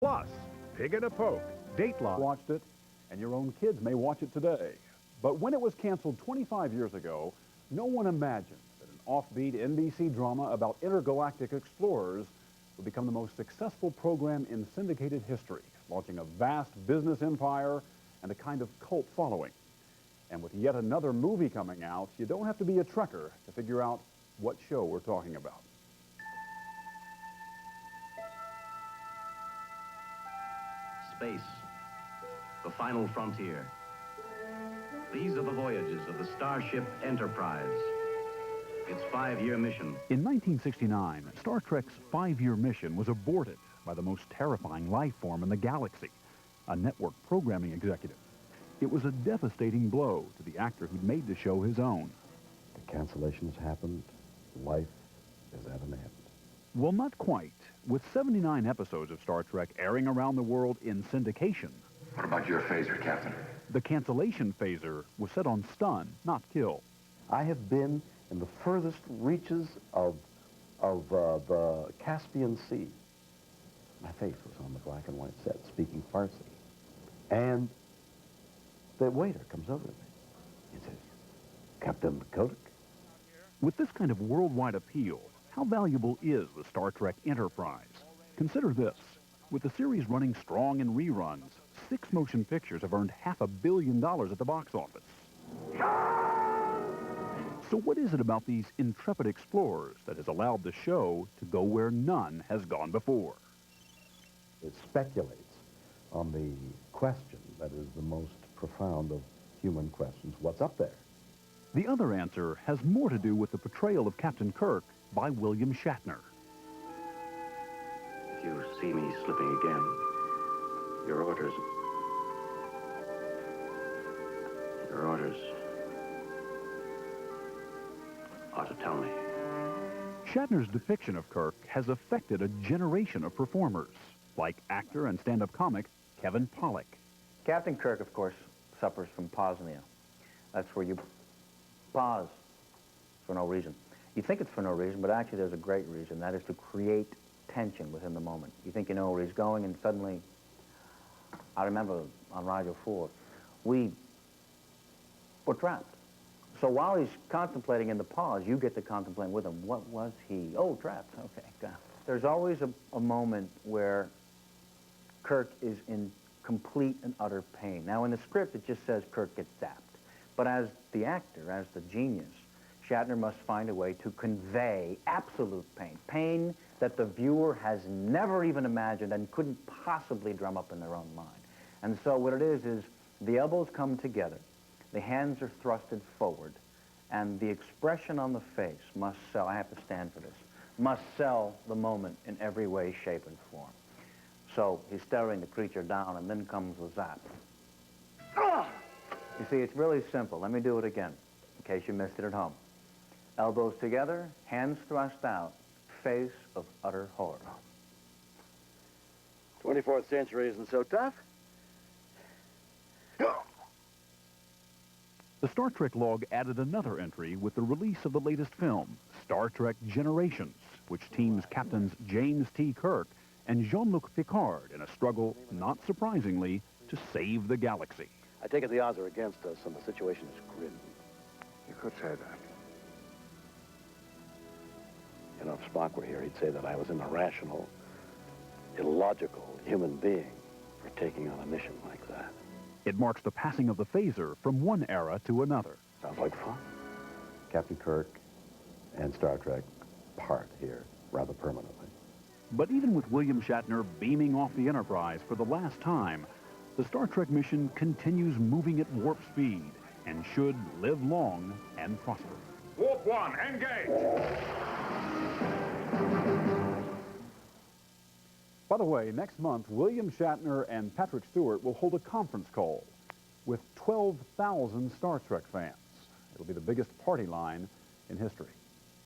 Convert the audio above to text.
Plus, Pig in a Poke, Dateline. Watched it, and your own kids may watch it today. But when it was canceled 25 years ago, no one imagined that an offbeat NBC drama about intergalactic explorers would become the most successful program in syndicated history, launching a vast business empire and a kind of cult following. And with yet another movie coming out, you don't have to be a Trekker to figure out what show we're talking about. Space, the final frontier. These are the voyages of the Starship Enterprise. Its 5-year mission. In 1969, Star Trek's 5-year mission was aborted by the most terrifying life form in the galaxy, a network programming executive. It was a devastating blow to the actor who'd made the show his own. The cancellation has happened. Life is at an end. Well, not quite. With 79 episodes of Star Trek airing around the world in syndication, What about your phaser, Captain? the cancellation phaser was set on stun, not kill. I have been in the furthest reaches of the Caspian Sea. My face was on the black and white set, speaking Farsi. And the waiter comes over to me. He says, Captain Kodak? With this kind of worldwide appeal, how valuable is the Star Trek Enterprise? Consider this. With the series running strong in reruns, 6 motion pictures have earned $500 million at the box office. So what is it about these intrepid explorers that has allowed the show to go where none has gone before? It speculates on the question that is the most profound of human questions. What's up there? The other answer has more to do with the portrayal of Captain Kirk by William Shatner. If you see me slipping again, your orders ought to tell me. Shatner's depiction of Kirk has affected a generation of performers, like actor and stand-up comic Kevin Pollak. Captain Kirk, of course, suffers from pausnia. That's where you pause for no reason. You think it's for no reason, but actually there's a great reason. That is to create tension within the moment. You think you know where he's going, and suddenly, I remember on Radio 4, we were trapped. So while he's contemplating in the pause, you get to contemplate with him. What was he? Oh, trapped. Okay. There's always a moment where Kirk is in complete and utter pain. Now, in the script, it just says Kirk gets zapped. But as the actor, as the genius, Shatner must find a way to convey absolute pain. Pain that the viewer has never even imagined and couldn't possibly drum up in their own mind. And so what it is the elbows come together, the hands are thrusted forward, and the expression on the face must sell, I have to stand for this, must sell the moment in every way, shape, and form. So he's staring the creature down, and then comes the zap. You see, it's really simple. Let me do it again, in case you missed it at home. Elbows together, hands thrust out, face of utter horror. 24th century isn't so tough. The Star Trek log added another entry with the release of the latest film, Star Trek Generations, which teams Captains James T. Kirk and Jean-Luc Picard in a struggle, not surprisingly, to save the galaxy. I take it the odds are against us and the situation is grim. You could say that. You know, if Spock were here, he'd say that I was an irrational, illogical human being for taking on a mission like that. It marks the passing of the phaser from one era to another. Sounds like fun. Captain Kirk and Star Trek part here rather permanently. But even with William Shatner beaming off the Enterprise for the last time, the Star Trek mission continues moving at warp speed and should live long and prosper. Warp 1, engage! By the way, next month, William Shatner and Patrick Stewart will hold a conference call with 12,000 Star Trek fans. It'll be the biggest party line in history.